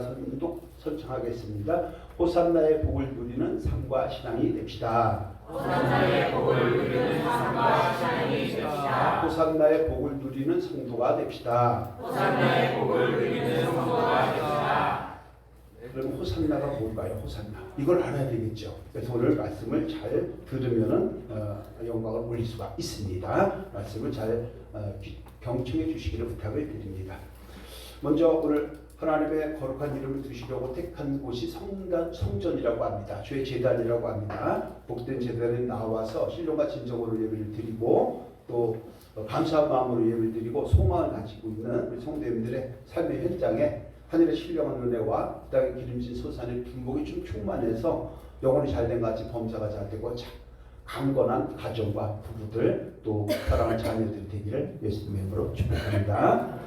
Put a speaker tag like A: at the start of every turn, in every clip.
A: 선독 설정하겠습니다. 호산나의 복을 누리는 삶과 신앙이 됩시다.
B: 호산나의 복을 누리는 삶과 신앙이 됩시다.
A: 호산나의 복을 누리는 성도가 됩시다.
B: 호산나의 복을 누리는 성도가 됩시다.
A: 그럼 호산나가 뭘까요? 호산나. 이걸 알아야 되겠죠. 그래서 오늘 말씀을 잘 들으면은 영광을 올릴 수가 있습니다. 말씀을 잘 경청해 주시기를 부탁을 드립니다. 먼저 오늘 하나님의 거룩한 이름을 두시려고 택한 곳이 성전이라고 합니다. 주의 제단이라고 합니다. 복된 제단에 나와서 신령과 진정으로 예배를 드리고 또 감사한 마음으로 예배를 드리고 소망을 가지고 있는 우리 성도님들의 삶의 현장에 하늘의 신령한 은혜와 그 땅의 기름진 소산의 분복이 좀 충만해서 영혼이 잘된 같이 범사가 잘되고 강건한 가정과 부부들 또 사랑하는 자녀들이 되기를 예수님의 이름으로 축복합니다.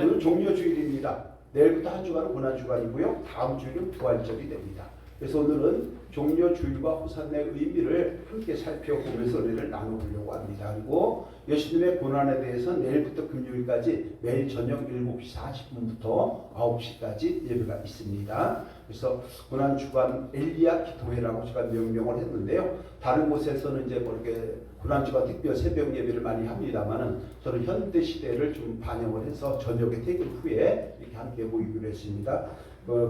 A: 오늘 종료주일입니다. 내일부터 한 주간은 고난주간이고요. 다음 주일은 부활절이 됩니다. 그래서 오늘은 종료주일과 호산나의 의미를 함께 살펴보면서 은혜를 나눠보려고 합니다. 그리고 예수님의 고난에 대해서 내일부터 금요일까지 매일 저녁 7시 40분부터 9시까지 예배가 있습니다. 그래서 고난주간 엘리야 기도회라고 제가 명명을 했는데요. 다른 곳에서는 이제 뭐 이렇게 고난주간 특별 새벽 예배를 많이 합니다만은 저는 현대 시대를 좀 반영을 해서 저녁에 퇴근 후에 이렇게 함께 모이기로 했습니다.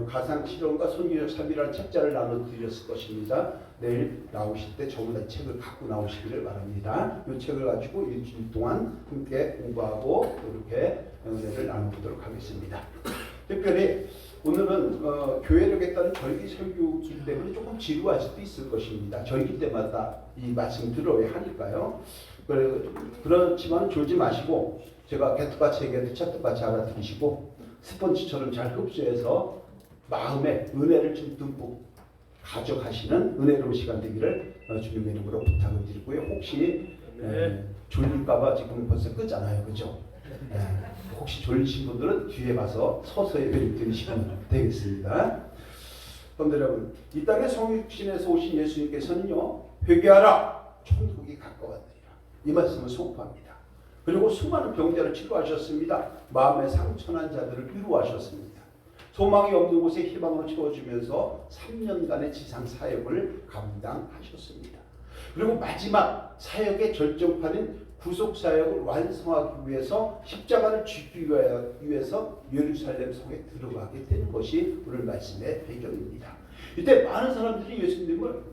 A: 가상실험과 선교적 삶이라는 책자를 나눠드렸을 것입니다. 내일 나오실 때 전부 다 책을 갖고 나오시기를 바랍니다. 이 책을 가지고 일주일 동안 함께 공부하고 이렇게 은혜를 나눠보도록 하겠습니다. 특별히 오늘은 교회를 겠다는 절기 설교이기 때문에 조금 지루할 수도 있을 것입니다. 절기 때마다 이 말씀 들어야 하니까요. 그렇지만 졸지 마시고 제가 개떡같이 얘기해도 찰떡같이 알아들으시고 스펀지처럼 잘 흡수해서 마음의 은혜를 좀 듬뿍 가져가시는 은혜로운 시간 되기를 주님의 이름으로 부탁을 드리고요. 혹시 졸릴까봐 지금 벌써 끄잖아요. 그죠? 혹시 졸리신 분들은 뒤에 가서 서서 예배를 드리시면 되겠습니다. 그런데 여러분, 이 땅에 성육신에서 오신 예수님께서는요, 회개하라, 천국이 가까웠느니라, 이 말씀을 선포합니다. 그리고 수많은 병자를 치료하셨습니다. 마음에 상처난 자들을 위로하셨습니다. 소망이 없는 곳에 희망으로 채워주면서 3년간의 지상 사역을 감당하셨습니다. 그리고 마지막 사역의 절정판인 구속 사역을 완성하기 위해서 십자가를 지기 위해서 예루살렘 성에 들어가게 되는 것이 오늘 말씀의 배경입니다. 이때 많은 사람들이 예수님을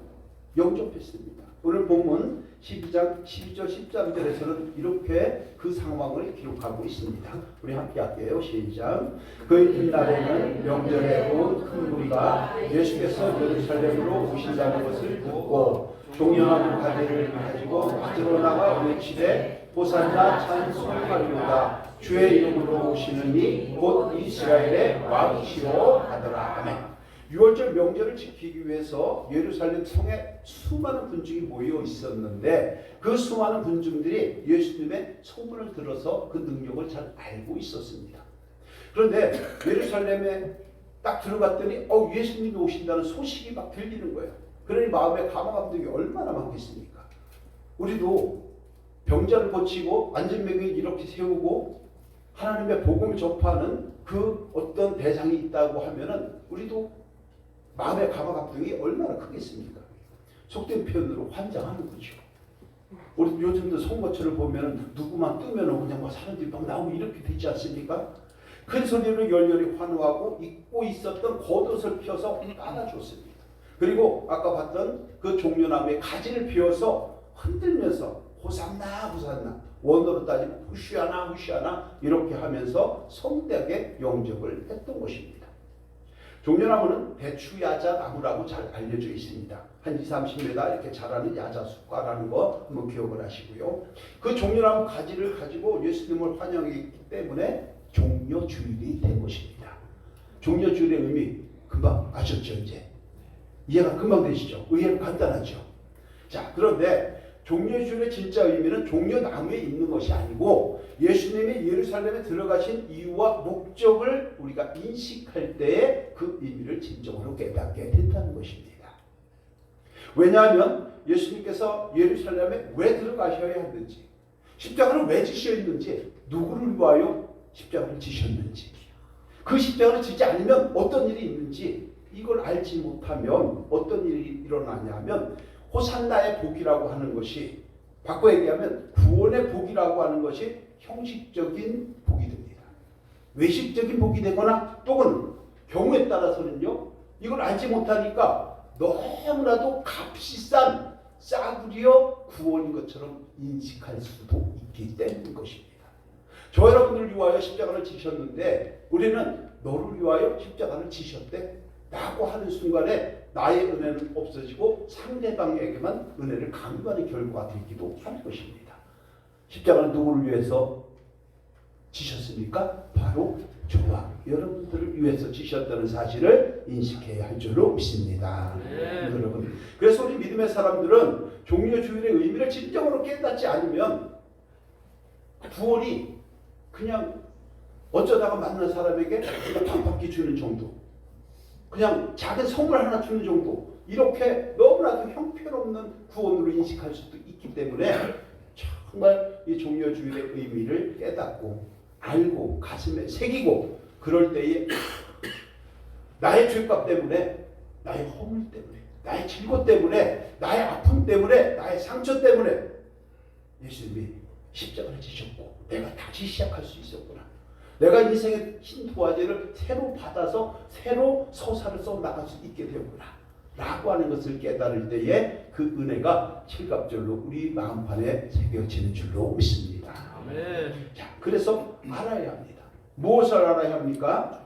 A: 영접했습니다. 오늘 본문 12장 12절 13절에서는 이렇게 그 상황을 기록하고 있습니다. 우리 함께 할게요. 시작. 그 이튿날에는 명절에 온 큰 무리가 예수께서 예루살렘으로 오신다는 것을 듣고 종려나무 가지를 가지고 밖으로 나가 외치되 호산나 찬송하리로다 주의 이름으로 오시는 이 곧 이스라엘의 왕이시오 하더라. 아멘. 6월절 명절을 지키기 위해서 예루살렘 성에 수많은 군중이 모여 있었는데 그 수많은 군중들이 예수님의 소문을 들어서 그 능력을 잘 알고 있었습니다. 그런데 예루살렘에 딱 들어갔더니 예수님이 오신다는 소식이 막 들리는 거예요. 그러니 마음에 감화감동이 얼마나 많겠습니까? 우리도 병자를 고치고 안전병을 이렇게 세우고 하나님의 복음을 접하는 그 어떤 대상이 있다고 하면은 우리도 마음의 감화감동이 얼마나 크겠습니까? 속된 표현으로 환장하는 거죠. 우리 요즘도 선거철을 보면 누구만 뜨면 그냥 막 사람들이 막 나오고 이렇게 되지 않습니까? 큰 소리로 열렬히 환호하고 입고 있었던 겉옷을 펴서 깔아줬습니다. 그리고 아까 봤던 그 종려나무에 가지를 피워서 흔들면서 호산나 호산나, 원어로 따지면 후시아나 후시아나 이렇게 하면서 성대하게 영접을 했던 것입니다. 종려나무는 대추 야자 나무라고 잘 알려져 있습니다. 한 20-30m 이렇게 자라는 야자 숲과라는 거 한번 기억을 하시고요. 그 종려나무 가지를 가지고 예수님을 환영했기 때문에 종려주일이 된 것입니다. 종려주일의 의미 금방 아셨죠? 이제 이해가 금방 되시죠? 의외로 간단하죠. 자, 그런데 종려주일의 진짜 의미는 종려나무에 있는 것이 아니고 예수님이 예루살렘에 들어가신 이유와 목적을 우리가 인식할 때에 그 의미를 진정으로 깨닫게 된다는 것입니다. 왜냐하면 예수님께서 예루살렘에 왜 들어가셔야 했는지, 십자가를 왜 지셔야 했는지, 누구를 위하여 십자가를 지셨는지, 그 십자가를 지지 않으면 어떤 일이 있는지 이걸 알지 못하면 어떤 일이 일어나냐면 호산나의 복이라고 하는 것이 바꿔 얘기하면 구원의 복이라고 하는 것이 형식적인 복이 됩니다. 외식적인 복이 되거나 또는 경우에 따라서는요. 이걸 알지 못하니까 너무나도 값이 싼 싸구려 구원인 것처럼 인식할 수도 있기 때문인 것입니다. 저 여러분들을 위하여 십자가를 지셨는데 우리는 너를 위하여 십자가를 지셨대 라고 하는 순간에 나의 은혜는 없어지고 상대방에게만 은혜를 강요하는 결과가 되기도 하는 것입니다. 십자가는 누구를 위해서 지셨습니까? 바로 저와 여러분들을 위해서 지셨다는 사실을 인식해야 할 줄로 믿습니다. 여러분, 그래서 우리 믿음의 사람들은 종려 주일의 의미를 진정으로 깨닫지 않으면 구원이 그냥 어쩌다가 만난 사람에게 그냥 밥 한 끼 주는 정도, 그냥 작은 선물 하나 주는 정도, 이렇게 너무나도 형편없는 구원으로 인식할 수도 있기 때문에 정말 이 종려 주일의 의미를 깨닫고 알고 가슴에 새기고 그럴 때에 나의 죄값 때문에, 나의 허물 때문에, 나의 질고 때문에, 나의 아픔 때문에, 나의 상처 때문에 예수님이 십자가를 지셨고 내가 다시 시작할 수 있었구나. 내가 인생의 흰 도화지를 새로 받아서 새로 서사를 써나갈 수 있게 되었구나 라고 하는 것을 깨달을 때에 그 은혜가 칠갑절로 우리 마음판에 새겨지는 줄로 믿습니다. 자, 그래서 알아야 합니다. 무엇을 알아야 합니까?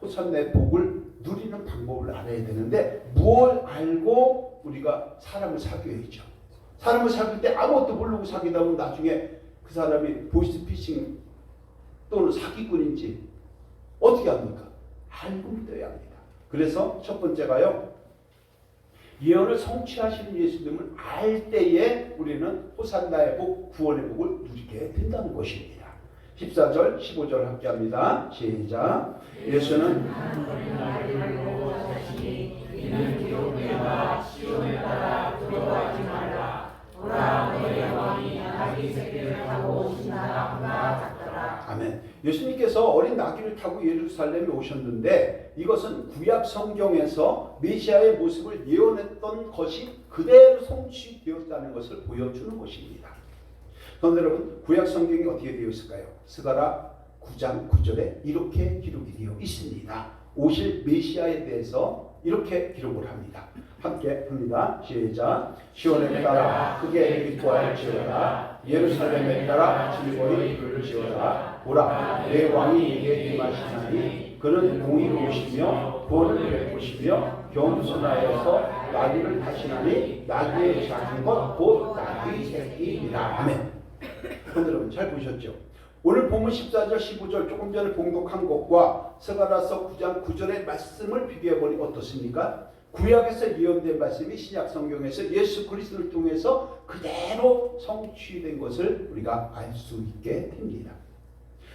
A: 호산나의 복을 누리는 방법을 알아야 되는데 무엇을 알고 우리가 사람을 사귀어야죠. 사람을 사귈 때 아무것도 모르고 사귀다 보면 나중에 그 사람이 보이스피싱 또는 사기꾼인지 어떻게 합니까? 알고 믿어야 합니다. 그래서 첫 번째가요. 예언을 성취하시는 예수님을 알 때에 우리는 호산나의 복, 구원의 복을 누리게 된다는 것입니다. 14절, 15절 함께 합니다. 시작. 예수는 아멘. 예수님께서 어린 나귀를 타고 예루살렘에 오셨는데 이것은 구약 성경에서 메시아의 모습을 예언했던 것이 그대로 성취되었다는 것을 보여주는 것입니다. 그런데 여러분, 구약 성경이 어떻게 되어 있을까요? 스가랴 9장 9절에 이렇게 기록이 되어 있습니다. 오실 메시아에 대해서 이렇게 기록을 합니다. 함께 합니다. 시작. 시온에 따라 크게 기뻐할지어다. 예루살렘에 따라 즐거이 부를지어다. 보라, 내 왕이 내게 임하시나니 그는 공의로우시며 구원을 베푸시며 겸손하여서 나귀를 타시나니 나귀의 작은 것 곧 나귀 새끼이니라. 아멘. 여러분 잘 보셨죠? 오늘 본문 14절 15절 조금 전에 봉독한 것과 스가랴서 9장 9절의 말씀을 비교해보니 어떻습니까? 구약에서 예언된 말씀이 신약 성경에서 예수 그리스도를 통해서 그대로 성취된 것을 우리가 알 수 있게 됩니다.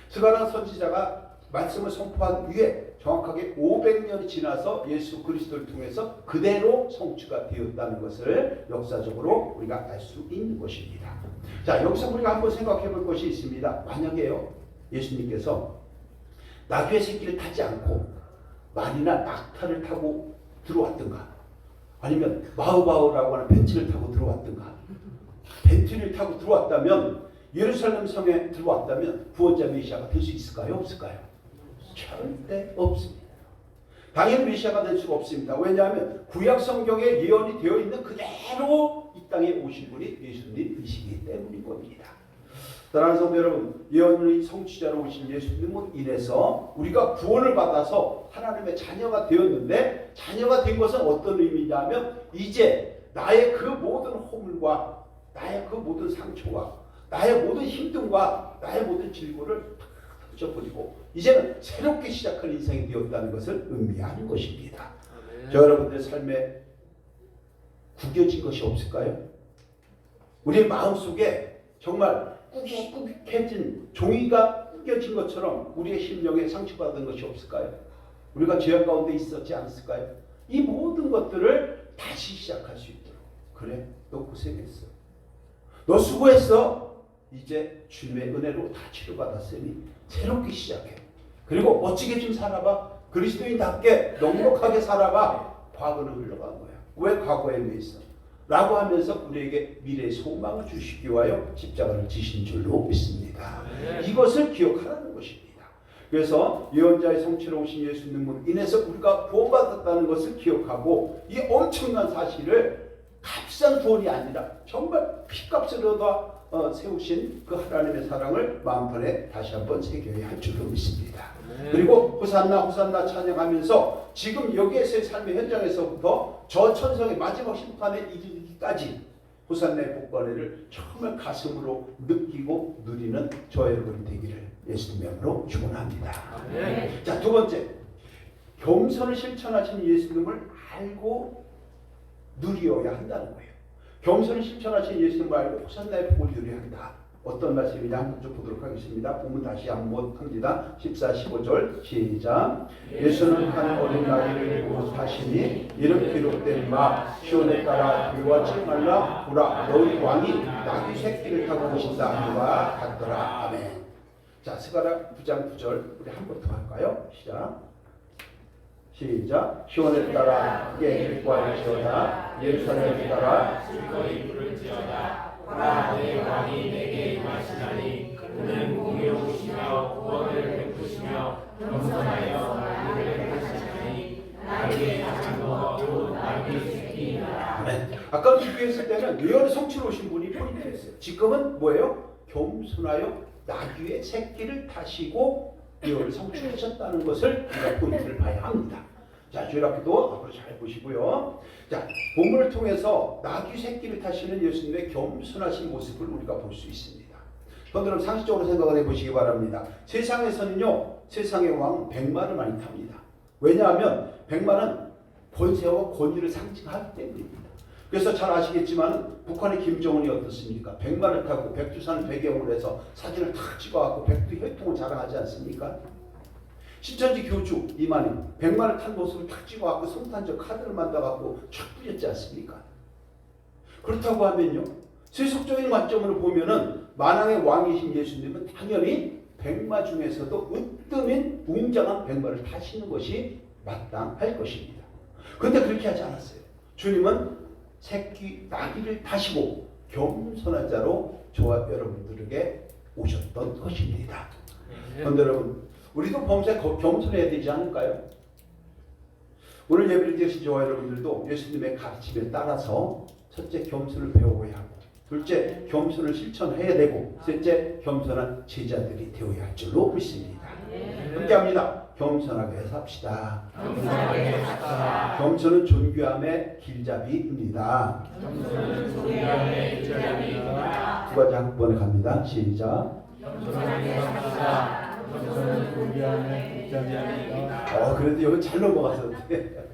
A: 스가랴 선지자가 말씀을 선포한 후에 정확하게 500년이 지나서 예수 그리스도를 통해서 그대로 성취가 되었다는 것을 역사적으로 우리가 알 수 있는 것입니다. 자, 여기서 우리가 한번 생각해 볼 것이 있습니다. 만약에요, 예수님께서 나귀의 새끼를 타지 않고 말이나 낙타를 타고 들어왔든가, 아니면 마우바우라고 하는 벤츠를 타고 들어왔든가, 벤츠를 타고 들어왔다면, 예루살렘 성에 들어왔다면 구원자 메시아가 될 수 있을까요? 없을까요? 절대 없습니다. 당연히 메시아가 될 수가 없습니다. 왜냐하면 구약 성경에 예언이 되어 있는 그대로 이 땅에 오신 분이 예수님이시기 때문인 겁니다. 사랑하는 성도 여러분, 예언의 성취자로 오신 예수님으로 인해서 우리가 구원을 받아서 하나님의 자녀가 되었는데, 자녀가 된 것은 어떤 의미냐면 이제 나의 그 모든 허물과 나의 그 모든 상처와 나의 모든 힘듦과 나의 모든 질고를 다 잊어버리고 이제는 새롭게 시작할 인생이 되었다는 것을 의미하는 것입니다. 저 여러분들 삶에 구겨진 것이 없을까요? 우리의 마음속에 정말 꾸깃꾸깃해진 종이가 꾸겨진 것처럼 우리의 심령에 상처받은 것이 없을까요? 우리가 죄악 가운데 있었지 않았을까요? 이 모든 것들을 다시 시작할 수 있도록. 그래, 너 고생했어, 너 수고했어, 이제 주님의 은혜로 다 치료받았으니 새롭게 시작해. 그리고 멋지게 좀 살아봐. 그리스도인답게 넉넉하게 살아봐. 과거는 흘러간 거야. 왜 과거에 왜 있어? 라고 하면서 우리에게 미래의 소망을 주시기 위하여 십자가를 지신 줄로 믿습니다. 이것을 기억하라는 것입니다. 그래서 예언자의 성취로 오신 예수님으로 인해서 우리가 구원받았다는 것을 기억하고 이 엄청난 사실을 값싼 구원이 아니라 정말 피값으로다 세우신 그 하나님의 사랑을 마음판에 다시 한번 새겨야 할 줄로 믿습니다. 그리고 호산나 호산나 찬양하면서 지금 여기에서의 삶의 현장에서부터 저 천성의 마지막 심판에 이르기까지 호산나의 복권회를 정말 가슴으로 느끼고 누리는 저 여러분이 되기를 예수님의 이름으로 축원합니다. 자, 두 번째, 겸손을 실천하신 예수님을 알고 누려야 한다는 거예요. 겸손을 실천하신 예수님을 알고 호산나의 복을 누려야 한다. 어떤 말씀이냐 한번 좀 보도록 하겠습니다. 본문 다시 한번 합니다. 14, 15절 시작. 예수는 한 어린 나귀를 두고 타시니 이름 기록된 바 시온에 따라 그와 청말라 보라 너희 왕이 나귀 새끼를 타고 오신다 그와 같더라. 아멘. 자, 스가랴 9장 9절 우리 한 번 더 할까요? 시작. 시온에 따라 크게 기뻐할지어다 예루살렘에 따라
B: 즐거이 부를지어다. 보라 내 왕이 내게 임하시나니 그는 공의로우시며 구원을 베푸시며 겸손하여 나귀를 타시나니 나귀의 자전거 곧 나귀 새끼이다.
A: 아멘. 아까 비교했을 때는 예언의 성취로 오신 분이 포인트였어요. 지금은 뭐예요? 겸손하여 나귀의 새끼를 타시고 예언을 성취하셨다는 것을 우리가 포인트를 봐야 합니다. 자, 주일학교도 앞으로 잘 보시고요. 자, 본문을 통해서 나귀 새끼를 타시는 예수님의 겸손하신 모습을 우리가 볼 수 있습니다. 여러분 상식적으로 생각을 해보시기 바랍니다. 세상에서는요, 세상의 왕 백마를 많이 탑니다. 왜냐하면 백마는 권세와 권위를 상징하기 때문입니다. 그래서 잘 아시겠지만 북한의 김정은이 어떻습니까? 백마를 타고 백두산을 배경으로 해서 사진을 탁 찍어갖고 백두 혈통을 자랑하지 않습니까? 신천지 교주 이만희 백마를 탄 모습을 탁 찍어갖고 성탄절 카드를 만들어갖고 촥 뿌렸지 않습니까? 그렇다고 하면요, 세속적인 관점으로 보면은 만왕의 왕이신 예수님은 당연히 백마 중에서도 으뜸인 웅장한 백마를 타시는 것이 마땅할 것입니다. 그런데 그렇게 하지 않았어요. 주님은 새끼 나귀를 타시고 겸손한 자로 저와 여러분들에게 오셨던 것입니다. 그런데 여러분, 우리도 범죄 겸손해야 되지 않을까요? 오늘 예배를 드리신 저와 여러분들도 예수님의 가르침에 따라서 첫째 겸손을 배워야 하고, 둘째 겸손을 실천해야 되고, 셋째 겸손한 제자들이 되어야 할 줄로 믿습니다. 함께합니다. 겸손하게 삽시다.
B: 겸손하게 삽시다.
A: 겸손은 존귀함의 길잡이입니다.
B: 겸손은 존귀함의 길잡이입니다.
A: 두 가지 한꺼번에 갑니다. 시작.
B: 겸손하게 삽시다. 겸손은 존귀함의 길잡이입니다.
A: 그래도 여기 잘 넘어갔었는데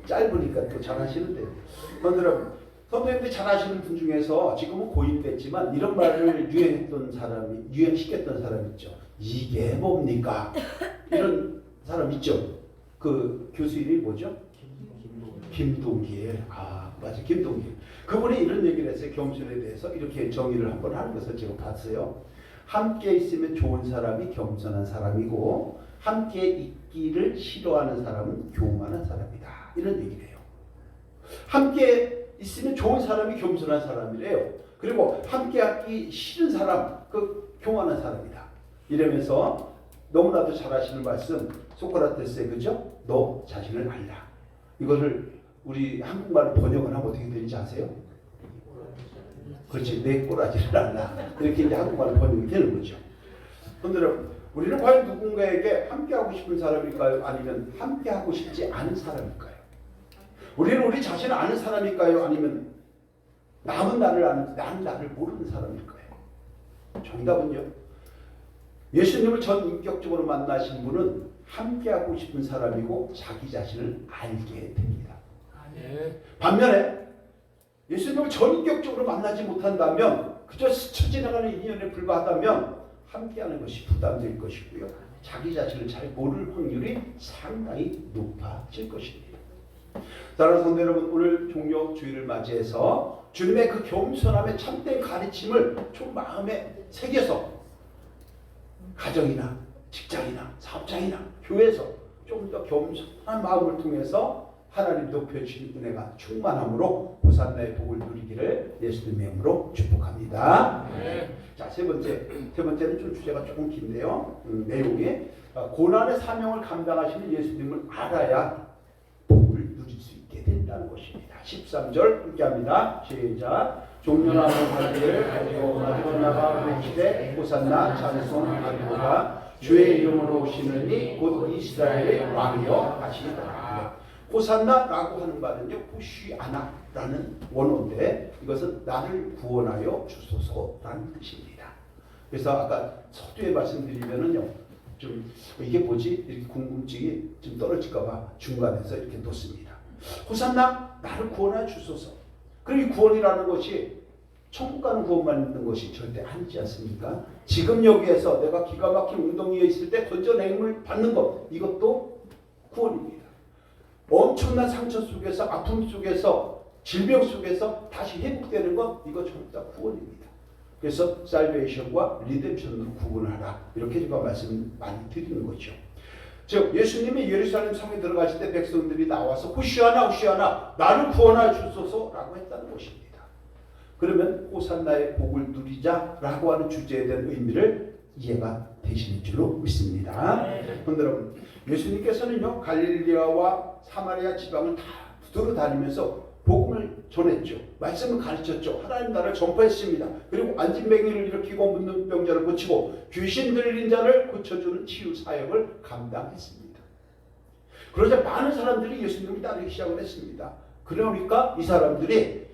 A: 짧으니까 또 잘하시는데요. 여러분, 선생님들 잘하시는 분 중에서 지금은 고인됐지만 이런 말을 유행시켰던 사람 있죠. 이게 뭡니까? 이런 사람 있죠. 그 교수 이름이 뭐죠? 김동길. 맞아, 김동길. 그분이 이런 얘기를 했어요. 겸손에 대해서 이렇게 정의를 한번 하는 것을 제가 봤어요. 함께 있으면 좋은 사람이 겸손한 사람이고, 함께 있기를 싫어하는 사람은 교만한 사람이다. 이런 얘기를 해요. 함께 있으면 좋은 사람이 겸손한 사람이래요. 그리고 함께 하기 싫은 사람, 그 교만한 사람이다. 이러면서 너무나도 잘 하시는 말씀, 소크라테스의 그죠? 너 자신을 알라. 이거를 우리 한국말로 번역을 하면 어떻게 되는지 아세요? 그렇지, 내 꼬라지를 알라. 이렇게 이제 한국말로 번역이 되는 거죠. 그런데 우리는 과연 누군가에게 함께하고 싶은 사람일까요? 아니면 함께하고 싶지 않은 사람일까요? 우리는 우리 자신을 아는 사람일까요? 아니면 남은 나를 아는, 나는 나를 모르는 사람일까요? 정답은요, 예수님을 전 인격적으로 만나신 분은 함께하고 싶은 사람이고 자기 자신을 알게 됩니다. 반면에 예수님을 전격적으로 만나지 못한다면, 그저 스쳐 지나가는 인연에 불과하다면 함께하는 것이 부담될 것이고요, 자기 자신을 잘 모를 확률이 상당히 높아질 것입니다. 따라서 성도 여러분, 오늘 종료 주일을 맞이해서 주님의 그 겸손함의 참된 가르침을 좀 마음에 새겨서 가정이나 직장이나 사업장이나 교회에서 좀 더 겸손한 마음을 통해서 하나님 높여주신 은혜가 충만함으로 호산나의 복을 누리기를 예수님의 이름으로 축복합니다. 자, 세 번째는 좀 주제가 조금 긴데요. 내용이 고난의 사명을 감당하시는 예수님을 알아야 복을 누릴 수 있게 된다는 것입니다. 13절 함께합니다. 시작. 종려나무 가지를 가지고 가지고 나가 외치되 호산나 찬송하리로다. 주의 이름으로 오시느니 곧 이스라엘의 왕이여 하시리라. 호산나라고 하는 말은요, 호시아나라는 원어인데 이것은 나를 구원하여 주소서라는 뜻입니다. 그래서 아까 서두에 말씀드리면은요, 좀 이게 뭐지? 이렇게 궁금증이 좀 떨어질까봐 중간에서 이렇게 놓습니다. 호산나 나를 구원하여 주소서. 그리고 이 구원이라는 것이 천국 가는 구원만 있는 것이 절대 아니지 않습니까? 지금 여기에서 내가 기가 막힌 웅덩이에 있을 때 건져내림을 받는 것, 이것도 구원입니다. 엄청난 상처 속에서, 아픔 속에서, 질병 속에서 다시 회복되는 것, 이거 전부 다 구원입니다. 그래서 살베이션과 리뎀션으로 구분하라, 이렇게 제가 말씀 많이 드리는 거죠. 즉 예수님이 예루살렘 성에 들어가실 때 백성들이 나와서 호시아나 호시아나 나를 구원하여 주소서라고 했다는 것입니다. 그러면 호산나의 복을 누리자라고 하는 주제에 대한 의미를 이해가 되시는 줄로 믿습니다. 그런데 여러분, 예수님께서는요 갈릴리아와 사마리아 지방을 다 돌아다니면서 복음을 전했죠. 말씀을 가르쳤죠. 하나님 나라를 전파했습니다. 그리고 안진뱅이를 일으키고 묻는 병자를 고치고 귀신 들린 자를 고쳐주는 치유 사역을 감당했습니다. 그러자 많은 사람들이 예수님을 따르기 시작을 했습니다. 그러니까 이 사람들이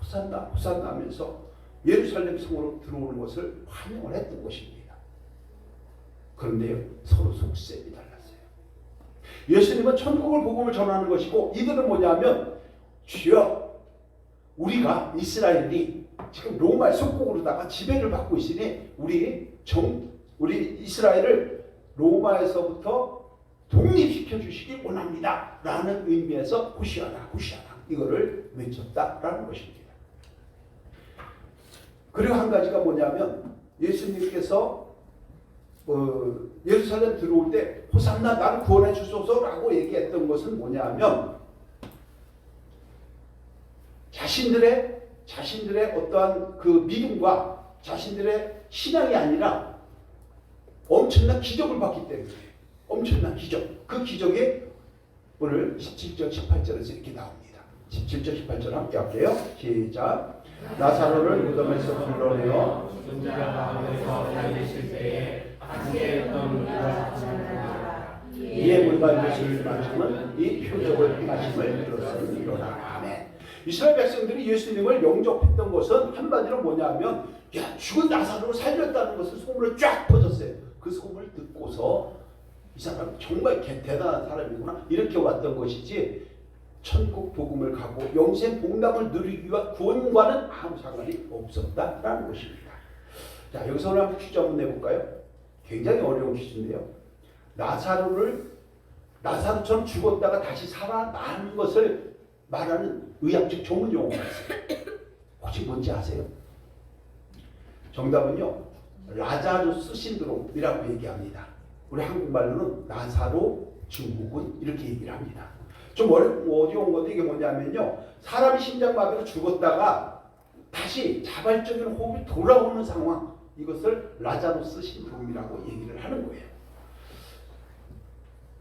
A: 호산나 호산나 하면서 예루살렘 성으로 들어오는 것을 환영을 했던 것입니다. 그런데요, 서로 속셈이 달랐어요. 예수님은 천국을 복음을 전하는 것이고 이들은 뭐냐면, 주여 우리가 이스라엘이 지금 로마의 속국으로다가 지배를 받고 있으니 우리 이스라엘을 로마에서부터 독립시켜 주시기 원합니다 라는 의미에서 호시아나 호시아나 이거를 외쳤다라는 것입니다. 그리고 한 가지가 뭐냐면, 예수님께서 예루살렘 들어올 때 호산나 나를 구원해 주소서라고 얘기했던 것은 뭐냐면, 자신들의 어떠한 그 믿음과 자신들의 신앙이 아니라 엄청난 기적을 받기 때문에, 엄청난 기적, 그 기적이 오늘 17절 18절에서 이렇게 나옵니다. 17절 18절 함께 할게요. 시작. 나사로를 무덤에서 불러내어
B: 존자 가운데서 살리실 때에 함께 했던 우리가 찬양하라.
A: 이에 우리가 예수를 맞추면 이 표적을 행하심을 들었으리로다. 아멘. 이스라엘 백성들이 예수님을 영접했던 것은 한마디로 뭐냐면, 야, 죽은 나사로를 살렸다는 것을 소문을 쫙 퍼졌어요. 그 소문을 듣고서 이 사람 정말 대단한 사람이구나, 이렇게 왔던 것이지, 천국 복음을 가고 영생 복락을 누리기 위한 구원과는 아무 상관이 없었다라는 것입니다. 자, 여기서 오늘 한번 퀴즈 한번 내볼까요? 굉장히 어려운 퀴즈인데요. 나사로처럼 죽었다가 다시 살아나는 것을 말하는 의학적 전문 용어가 있어요. 혹시 뭔지 아세요? 정답은요, 라자루스 신드롬이라고 얘기합니다. 우리 한국말로는 나사로 증후군 이렇게 얘기를 합니다. 좀 어려운 건데 이게 뭐냐면요, 사람이 심장마비로 죽었다가 다시 자발적인 호흡이 돌아오는 상황, 이것을 라자루스 신드롬이라고 얘기를 하는 거예요.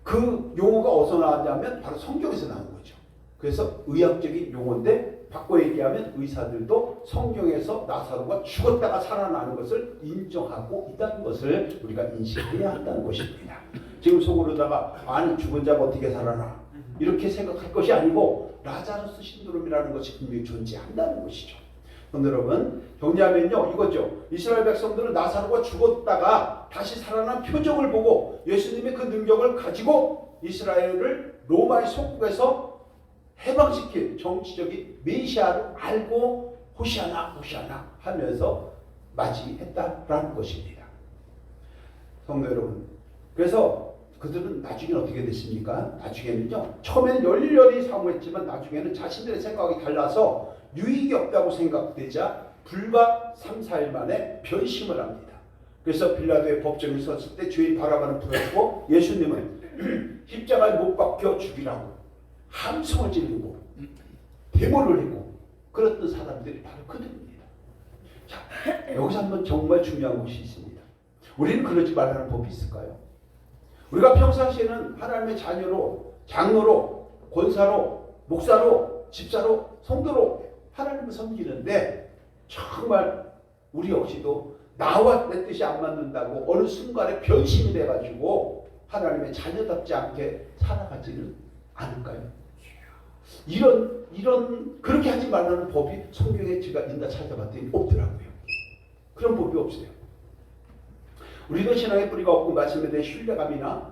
A: 그 용어가 어디서 나왔냐면 바로 성경에서 나온 거죠. 그래서 의학적인 용어인데 바꿔 얘기하면 의사들도 성경에서 나사로가 죽었다가 살아나는 것을 인정하고 있다는 것을 우리가 인식해야 한다는 것입니다. 지금 속으로다가 아니 죽은 자가 어떻게 살아나, 이렇게 생각할 것이 아니고 라자루스 신드롬이라는 것이 분명히 존재한다는 것이죠. 그런데 여러분, 정리하면요 이거죠. 이스라엘 백성들은 나사로가 죽었다가 다시 살아난 표적을 보고 예수님의 그 능력을 가지고 이스라엘을 로마의 속국에서 해방시킬 정치적인 메시아를 알고 호시아나 호시아나 하면서 맞이했다라는 것입니다. 성도 여러분, 그래서 그들은 나중에 어떻게 됐습니까? 나중에는요, 처음에는 열렬히 사모했지만 나중에는 자신들의 생각이 달라서 유익이 없다고 생각되자 불과 3, 4일 만에 변심을 합니다. 그래서 빌라도의 법정에 섰을 때 죄인 바라바는 풀어주고 예수님은 십자가에 못 박혀 죽이라고 함성을 지르고 데모를 했고 그랬던 사람들이 바로 그들입니다. 자, 여기서 한번 정말 중요한 것이 있습니다. 우리는 그러지 말라는 법이 있을까요? 우리가 평상시에는 하나님의 자녀로, 장로로, 권사로, 목사로, 집사로, 성도로 하나님을 섬기는데 정말 우리 역시도 나와 내 뜻이 안 맞는다고 어느 순간에 변심이 돼가지고 하나님의 자녀답지 않게 살아가지는 않을까요? 이런 그렇게 하지 말라는 법이 성경에 제가 있나 찾아봤더니 없더라고요. 그런 법이 없어요. 우리도 신앙의 뿌리가 없고 말씀에 대한 신뢰감이나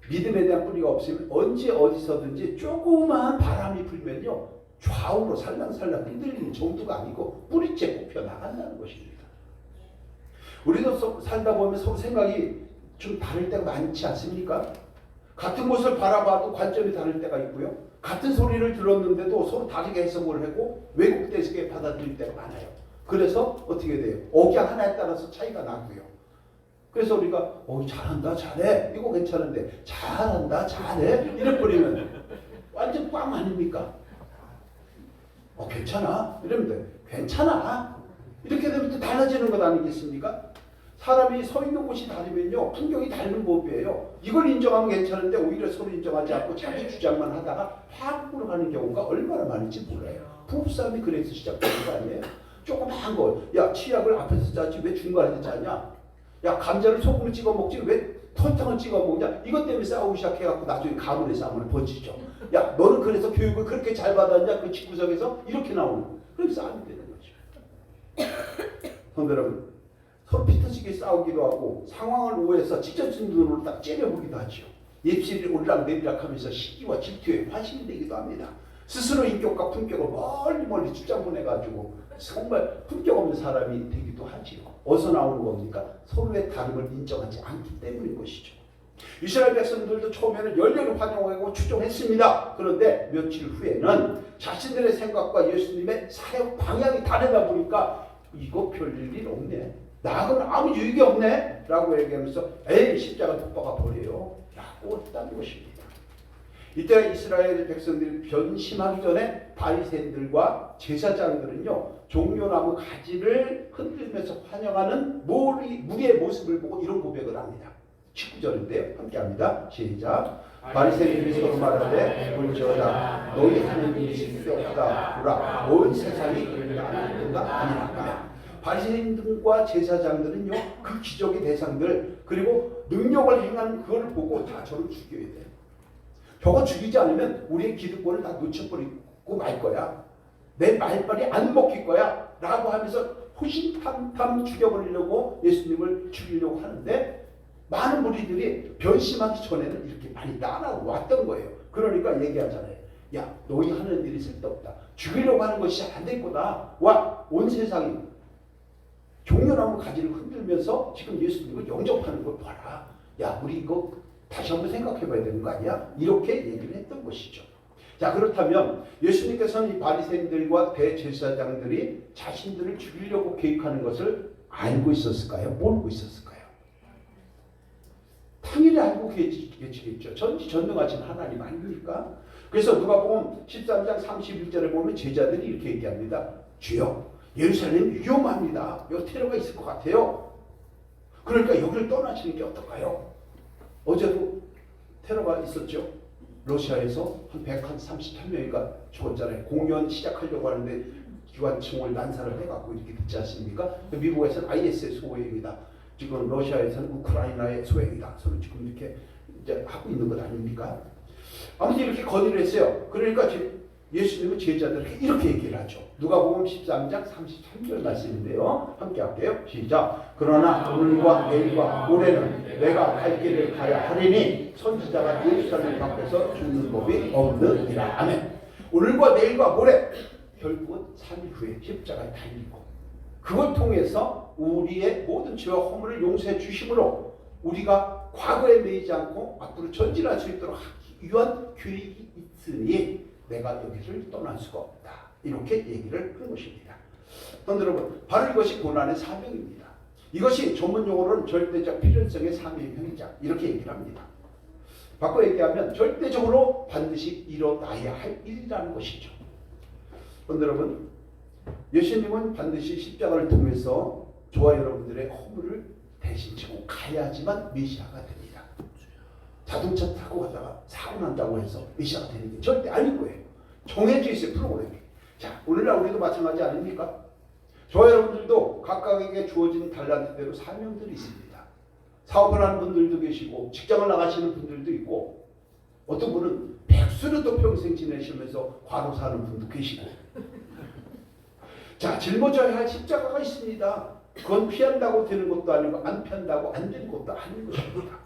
A: 믿음에 대한 뿌리가 없으면 언제 어디서든지 조그마한 바람이 불면요 좌우로 살랑살랑 흔들리는 정도가 아니고 뿌리째 꼽혀 나간다는 것입니다. 우리도 살다 보면 서로 생각이 좀 다를 때가 많지 않습니까? 같은 곳을 바라봐도 관점이 다를 때가 있고요. 같은 소리를 들었는데도 서로 다르게 해석을 하고 왜곡되게 받아들일 때가 많아요. 그래서 어떻게 돼요? 억양 하나에 따라서 차이가 나고요. 그래서 우리가 잘한다 잘해 이거 괜찮은데 잘한다 잘해 이래 버리면 완전 꽝 아닙니까? 괜찮아 이러면 돼. 괜찮아 이렇게 되면 또 달라지는 것 아니겠습니까? 사람이 서 있는 곳이 다르면요 풍경이 다른 법이에요. 이걸 인정하면 괜찮은데 오히려 서로 인정하지 않고 자기 주장만 하다가 확 끌어가는 경우가 얼마나 많은지 몰라요. 부부싸움이 그래서 시작되는 거 아니에요? 조그마한 거, 야 치약을 앞에서 짜지 왜 중간에서 짜냐? 야 감자를 소금을 찍어 먹지 왜 설탕을 찍어 먹냐? 이것 때문에 싸우기 시작해갖고 나중에 가문의 싸움을 번지죠. 야 너는 그래서 교육을 그렇게 잘 받았냐? 그 집구석에서 이렇게 나오는 거예요. 그럼 싸움이 되는 거죠. 성도 여러분, 서로 피터지게 싸우기도 하고 상황을 오해해서 직접적인 눈으로 딱 째려보기도 하죠. 입술이 올락내리락 하면서 시기와 질투에 화신이 되기도 합니다. 스스로 인격과 품격을 멀리 주장보내가지고 정말 품격 없는 사람이 되기도 하지요. 어디서 나오는 겁니까? 서로의 다름을 인정하지 않기 때문인 것이죠. 이스라엘 백성들도 처음에는 열렬히 환영하고 추종했습니다. 그런데 며칠 후에는 자신들의 생각과 예수님의 사역 방향이 다르다 보니까 이거 별일 없네. 나하고는 아무 유익이 없네. 라고 얘기하면서 에이 십자가 못 박아 버려요. 라고 했다는 것입니다. 이때 이스라엘 백성들이 변심하기 전에 바리새인들과 제사장들은요 종려나무 가지를 흔들면서 환영하는 무리의 모습을 보고 이런 고백을 합니다. 19절인데요. 함께합니다. 시작. 바리새인들이 서로 말하되 볼지어다 너희 하나님이 쓸데없다 보라 온 세상이 나는가 아니라. 바리새인들과 제사장들은요 그 기적의 대상들 그리고 능력을 행하는 그걸 보고 다 저를 죽여야 돼요. 저거 죽이지 않으면 우리의 기득권을 다 놓쳐버리고 말 거야. 내 말빨이 안 먹힐 거야. 라고 하면서 호신탐탐 죽여버리려고 예수님을 죽이려고 하는데 많은 무리들이 변심하기 전에는 이렇게 많이 따라왔던 거예요. 그러니까 얘기하잖아요. 야 너희 하는 일이 쓸데없다. 죽이려고 하는 것이 안 될 거다. 와 온 세상이 종려나무 가지를 흔들면서 지금 예수님을 영접하는 걸 봐라. 야 우리 이거 다시 한번 생각해 봐야 되는 거 아니야? 이렇게 얘기를 했던 것이죠. 자 그렇다면 예수님께서는 이 바리새인들과 대제사장들이 자신들을 죽이려고 계획하는 것을 알고 있었을까요? 모르고 있었을까요? 당연히 알고 계시겠죠. 전지전능하신 하나님 아닙니까? 그래서 누가복음 13장 31절에 보면 제자들이 이렇게 얘기합니다. 주여 예루살렘 위험합니다. 여기 테러가 있을 것 같아요. 그러니까 여기를 떠나시는 게 어떨까요? 어제도 테러가 있었죠. 러시아에서 한 133명이가 죽었잖아요. 공연 시작하려고 하는데 기관총을 난사를 해갖고 이렇게 듣지 않습니까? 미국에서는 IS의 소행이다. 지금 러시아에서는 우크라이나의 소행이다. 서로 지금 이렇게 이제 하고 있는 것 아닙니까? 아무튼 이렇게 건의를 했어요. 그러니까 예수님은 제자들에게 이렇게 얘기를 하죠. 누가복음 13장 33절 말씀인데요. 함께 할게요. 시작. 그러나 오늘과 내일과 모레는 내가 갈 길을 가야 하리니 선지자가 예루살렘 밖에서 죽는 법이 없느니라. 아멘. 오늘과 내일과 모레 결국은 3일 후에 십자가에 달리고 그걸 통해서 우리의 모든 죄와 허물을 용서해 주심으로 우리가 과거에 매이지 않고 앞으로 전진할 수 있도록 하기 위한 계획이 있으니 내가 여기를 떠날 수가 없다. 이렇게 얘기를 한 것입니다. 여러분, 바로 이것이 고난의 사명입니다. 이것이 전문 용어로는 절대적 필연성의 삶의 현장 이렇게 얘기를 합니다. 바꿔 얘기하면 절대적으로 반드시 일어나야 할 일이라는 것이죠. 여러분, 예수님은 반드시 십자가를 통해서 저와 여러분들의 허물을 대신 지고 가야지만 메시아가 됩니다. 자동차 타고 가다가 사고 난다고 해서 메시아가 되는 게 절대 아닌 거예요. 정해져 있어요, 프로그램이. 자, 오늘날 우리도 마찬가지 아닙니까? 저와 여러분들도 각각에게 주어진 달란트대로 사명들이 있습니다. 사업을 하는 분들도 계시고 직장을 나가시는 분들도 있고 어떤 분은 백수를 또 평생 지내시면서 과로 사는 분도 계시고 자, 짊어져야 할 십자가가 있습니다. 그건 피한다고 되는 것도 아니고 안 피한다고 안 되는 것도 아닌 것입니다.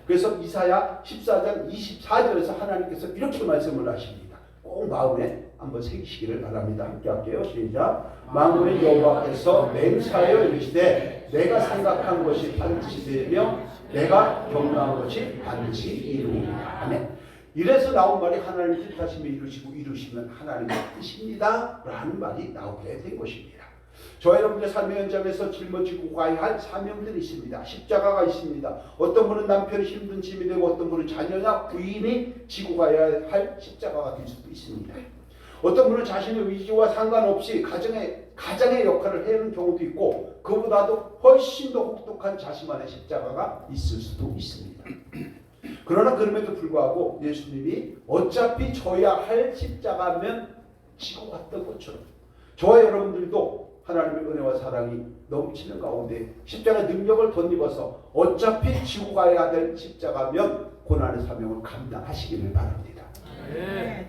A: 그래서 이사야 14장 24절에서 하나님께서 이렇게 말씀을 하십니다. 꼭 마음에 한번 새기시기를 바랍니다. 함께 할게요. 시작. 만군의 여호와께서 맹세하여 이르시되 내가 생각한 것이 반드시 되며 내가 경고한 것이 반드시 이루리라. 아멘. 이래서 나온 말이 하나님의 뜻하심을 이루시고 이루시면 하나님의 뜻입니다 라는 말이 나오게 된 것입니다. 저 여러분의 삶의 현장에서 짊어지고 가야 할 사명들이 있습니다. 십자가가 있습니다. 어떤 분은 남편이 힘든 짐이 되고 어떤 분은 자녀나 부인이 지고 가야 할 십자가가 될 수도 있습니다. 어떤 분은 자신의 의지와 상관없이 가장의 역할을 해야 하는 경우도 있고 그보다도 훨씬 더 혹독한 자신만의 십자가가 있을 수도 있습니다. 그러나 그럼에도 불구하고 예수님이 어차피 져야 할 십자가면 지고 갔던 것처럼 저와 여러분들도 하나님의 은혜와 사랑이 넘치는 가운데 십자가의 능력을 덧입어서 어차피 지고 가야 될 십자가면 고난의 사명을 감당하시기를 바랍니다.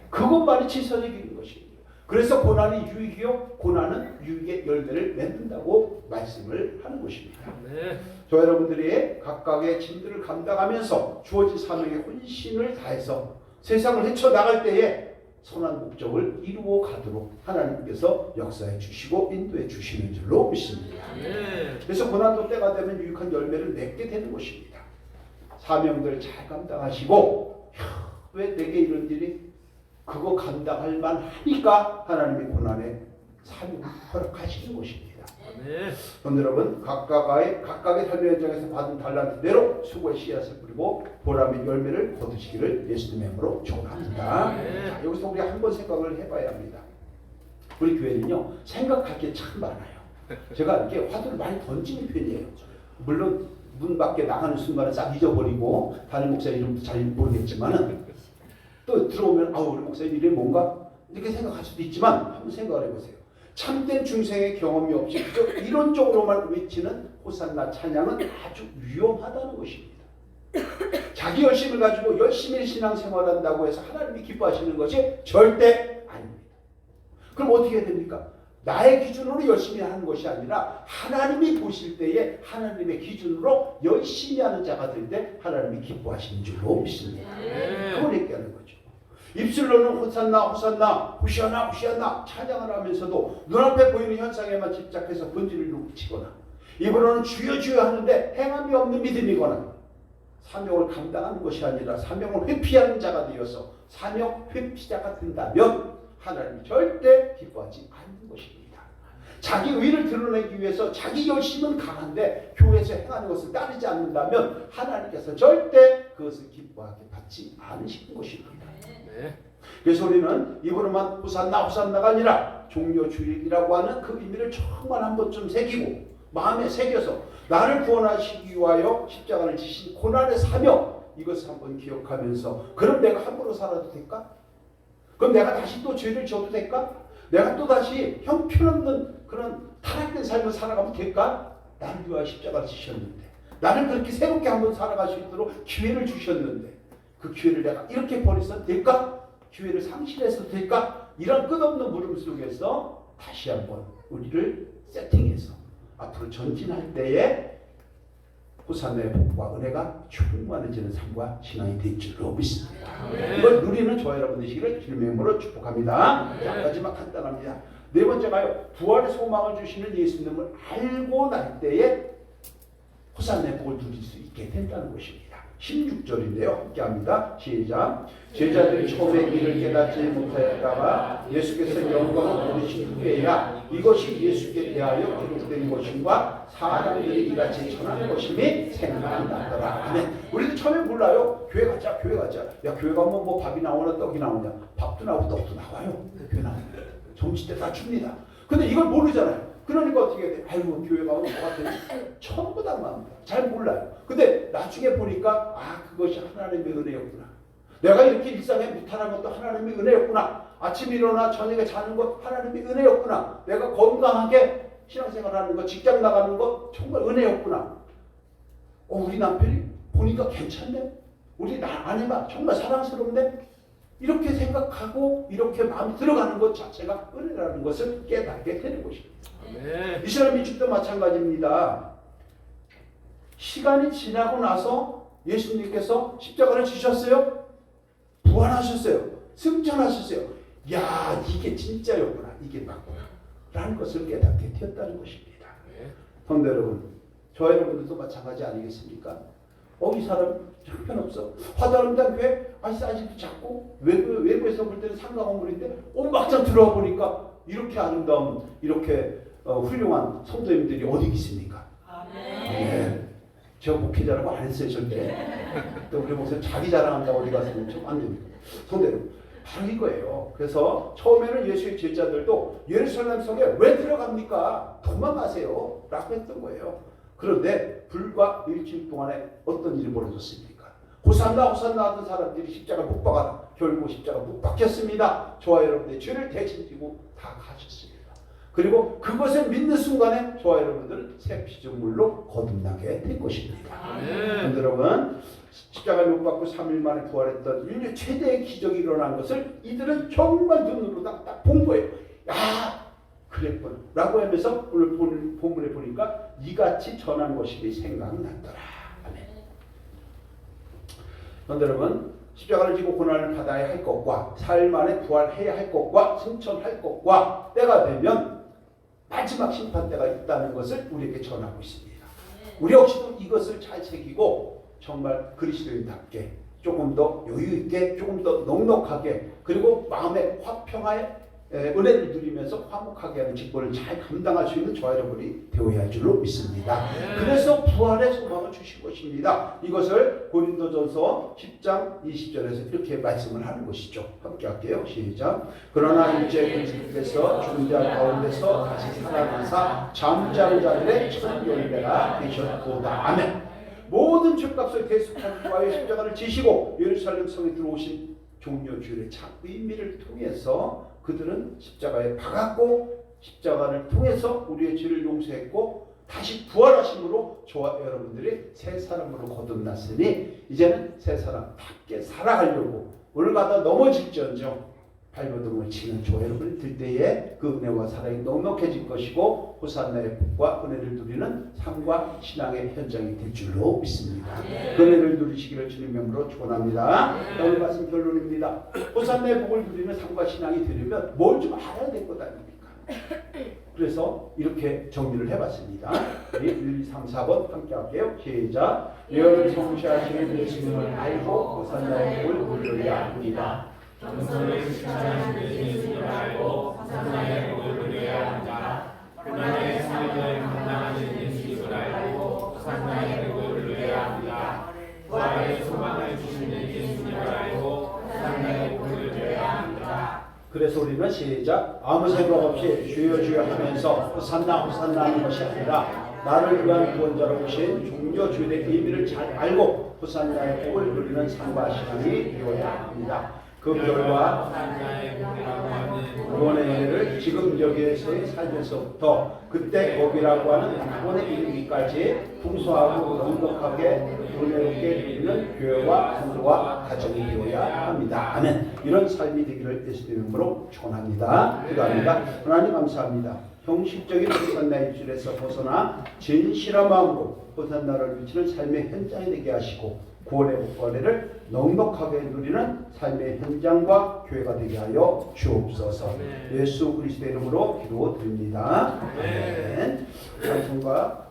A: 그것만이 지선이기는 것입니다. 그래서 고난이 유익이요 고난은 유익의 열매를 맺는다고 말씀을 하는 것입니다. 저 여러분들이 각각의 짐들을 감당하면서 주어진 사명에 혼신을 다해서 세상을 헤쳐나갈 때에 선한 목적을 이루어 가도록 하나님께서 역사해 주시고 인도해 주시는 줄로 믿습니다. 그래서 고난도 때가 되면 유익한 열매를 맺게 되는 것입니다. 사명들 잘 감당하시고 왜 내게 이런 일이 그거 감당할 만하니까 하나님의 고난에 사명을 허락하시는 것입니다. 여러분 각각의 삶의 현장에서 받은 달란트대로 수고의 씨앗을 뿌리고 보람의 열매를 거두시기를 예수님의 이름으로 축원합니다. 자, 여기서 우리 한번 생각을 해봐야 합니다. 우리 교회는요 생각할 게 참 많아요. 제가 이렇게 화두를 많이 던지는 편이에요. 물론 문 밖에 나가는 순간에 싹 잊어버리고 담임 목사님 이름도 잘 모르겠지만은 또 들어오면 우리 목사님 이름이 뭔가 이렇게 생각할 수도 있지만 한번 생각을 해보세요. 참된 중생의 경험이 없이 그저 이론적으로만 외치는 호산나 찬양은 아주 위험하다는 것입니다. 자기 열심을 가지고 열심히 신앙생활한다고 해서 하나님이 기뻐하시는 것이 절대 아닙니다. 그럼 어떻게 해야 됩니까? 나의 기준으로 열심히 하는 것이 아니라 하나님이 보실 때에 하나님의 기준으로 열심히 하는 자가 될 때 하나님이 기뻐하시는 줄로 믿습니다. 그걸 얘기하는 거죠. 입술로는 호산나 호산나 호시아나 호시아나 찬양을 하면서도 눈앞에 보이는 현상에만 집착해서 본질을 놓치거나 입으로는 주여 주여 하는데 행함이 없는 믿음이거나 사명을 감당하는 것이 아니라 사명을 회피하는 자가 되어서 사명 회피자가 된다면 하나님이 절대 기뻐하지 않는 것입니다. 자기 의를 드러내기 위해서 자기 열심은 강한데 교회에서 행하는 것을 따르지 않는다면 하나님께서 절대 그것을 기뻐하게 받지 않으시는 것입니다. 그래서 우리는 입으로만 호산나 호산나가 아니라 종려주일이라고 하는 그 의미를 정말 한 번쯤 새기고 마음에 새겨서 나를 구원하시기 위하여 십자가를 지신 고난의 사명 이것을 한번 기억하면서 그럼 내가 함부로 살아도 될까? 그럼 내가 다시 또 죄를 지어도 될까? 내가 또 다시 형편없는 그런 타락된 삶을 살아가면 될까? 나를 위하여 십자가를 지셨는데 나를 그렇게 새롭게 한번 살아갈 수 있도록 기회를 주셨는데 그 기회를 내가 이렇게 버려서도 될까? 기회를 상실해서도 될까? 이런 끝없는 물음 속에서 다시 한번 우리를 세팅해서 앞으로 전진할 때에 호산나의 복과 은혜가 충만해지는 삶과 신앙이 될 줄로 믿습니다. 이걸 누리는 저와 여러분 되시기를 주님의 이름으로 축복합니다. 자, 마지막 간단합니다. 네 번째가요. 부활의 소망을 주시는 예수님을 알고 날 때에 호산나의 복을 누릴 수 있게 된다는 것입니다. 16절인데요. 함께 합니다. 시작. 제자들이 처음에 이를 깨닫지 못하였다가 예수께서 영광을 보이신 후에야 이것이 예수께 대하여 기록된 것임과 사람들이 이같이 전하는 것임이 생각나더라. 아멘. 우리도 처음에 몰라요. 교회 가자, 교회 가자. 야, 교회 가면 뭐 밥이 나오나 떡이 나오냐. 밥도 나오고 떡도 나와요. 교회 나오면 점심 때 다 줍니다. 근데 이걸 모르잖아요. 그러니까 어떻게 해야 돼? 아이고, 교회 가면 뭐가 되지? 처음 보다 맙니다. 잘 몰라요. 근데 나중에 보니까 그것이 하나님의 은혜였구나. 내가 이렇게 일상에 무탈한 것도 하나님의 은혜였구나. 아침에 일어나 저녁에 자는 것 하나님의 은혜였구나. 내가 건강하게 신앙생활하는 것, 직장 나가는 것 정말 은혜였구나. 우리 남편이 보니까 괜찮네. 우리 아내가 정말 사랑스럽네. 이렇게 생각하고 이렇게 마음이 들어가는 것 자체가 은혜라는 것을 깨닫게 되는 것입니다. 이스라엘 민족도 마찬가지입니다. 시간이 지나고 나서 예수님께서 십자가를 지셨어요. 부활하셨어요. 승천하셨어요. 야, 이게 진짜였구나. 이게 맞구나. 라는 것을 깨닫게 되었다는 것입니다. 성도 여러분, 저 여러분들도 마찬가지 아니겠습니까? 이 사람 형편없어. 화다름당 교회 사이즈도 작고 외부에서 볼 때는 상가 건물인데 막상 들어와 보니까 이렇게 아름다운 이렇게 훌륭한 성도님들이 어디 있습니까? 아멘. 제가 목회자라고 안 했어요 절대. 또 우리 목사님 자기 자랑한다고 어디 가서 좀 안 됩니다. 성도 여러분, 바로 이거예요. 그래서 처음에는 예수의 제자들도 예루살렘 성에 왜 들어갑니까? 도망가세요 라고 했던 거예요. 그런데 불과 일주일 동안에 어떤 일이 벌어졌습니까? 호산나 호산나 하던 사람들이 십자가 못 박아라. 결국 십자가 못 박혔습니다. 저와 여러분의 죄를 대신 지고 다 가셨습니다. 그리고 그것을 믿는 순간에 저와 여러분들은 새 피조물로 거듭나게 된 것입니다. 여러분, 십자가를 못 박고 3일 만에 부활했던 인류 최대의 기적이 일어난 것을 이들은 정말 눈으로 딱 본 거예요. 그랬구나 라고 하면서 오늘 본문에 보니까 이같이 전한 것이 생각났더라. 아멘. 그런데 여러분, 십자가를 지고 고난을 받아야 할 것과 4일 만에 부활해야 할 것과 승천할 것과 때가 되면 마지막 심판 때가 있다는 것을 우리에게 전하고 있습니다. 우리 역시도 이것을 잘 새기고 정말 그리스도인답게 조금 더 여유 있게, 조금 더 넉넉하게, 그리고 마음의 화평하에 은혜를 누리면서 화목하게 하는 직분을 잘 감당할 수 있는 저와 여러분이 되어야 할 줄로 믿습니다. 그래서 부활의 소망을 주신 것입니다. 이것을 고린도전서 10장 20절에서 이렇게 말씀을 하는 것이죠. 함께 할게요. 시작. 그러나 이제 그리스도께서 죽은 자 가운데서 다시 살아나사 잠자는 자들의 첫 열매가 되셨도다. 아멘. 모든 죄값을 대속한 자의 십자가를 지시고 예루살렘 성에 들어오신 종려주일의 참 의미를 통해서 그들은 십자가에 박았고 십자가를 통해서 우리의 죄를 용서했고 다시 부활하심으로 저와 여러분들이 새 사람으로 거듭났으니 이제는 새 사람답게 살아가려고 오늘 가다 넘어질지언정 발버둥을 치는 저와 여러분이 들 때에 그 은혜와 사랑이 넉넉해질 것이고 호산나의 복과 은혜를 누리는 삶과 신앙의 현장이 될 줄로 믿습니다. 그 은혜를 누리시기를 주님 명으로 축원합니다. 오늘 말씀 결론입니다. 호산나의 복을 누리는 삶과 신앙이 되려면 뭘 좀 알아야 될 것 아닙니까? 그래서 이렇게 정리를 해봤습니다. 1, 2, 3, 4번 함께 할게요. 시작. 예언을 성취하시는 예수님을 알고 호산나의 복을 누려야 합니다.
B: 정성을 실천하시는 예수님을 알고 호산나의 복을 누려야 합니다. 고난의 삶을 감당하는 예수님을 알고 호산나의 복을 누려야 합니다. 부활의 소망을 주시는 예수님을 알고 호산나의 복을 누려야 합니다.
A: 그래서 우리는 시작. 아무 생각 없이 주여 주여 하면서 호산나 호산나 하는 것이 아니라 나를 위한 구원자로 오신 종려 주일의 의미를 잘 알고 호산나의 복을 누리는 삶과 신앙이 되어야 합니다. 그 결과 구원의 은혜를 지금 여기에서의 삶에서부터 그때 거기라고 하는 구원의 이르기까지 풍성하고 넉넉하게 은혜롭게 누리는 교회와 성도와 가정이 되어야 합니다. 아멘. 이런 삶이 되기를 예수님의 이름으로 축원합니다. 기도합니다. 하나님 감사합니다. 형식적인 호산나 입술에서 벗어나 진실한 마음으로 호산나를 비치는 삶의 현장이 되게 하시고 구원의 복권을 넉넉하게 누리는 삶의 현장과 교회가 되게 하여 주옵소서. 예수 그리스도의 이름으로 기도드립니다. 아멘. 찬송가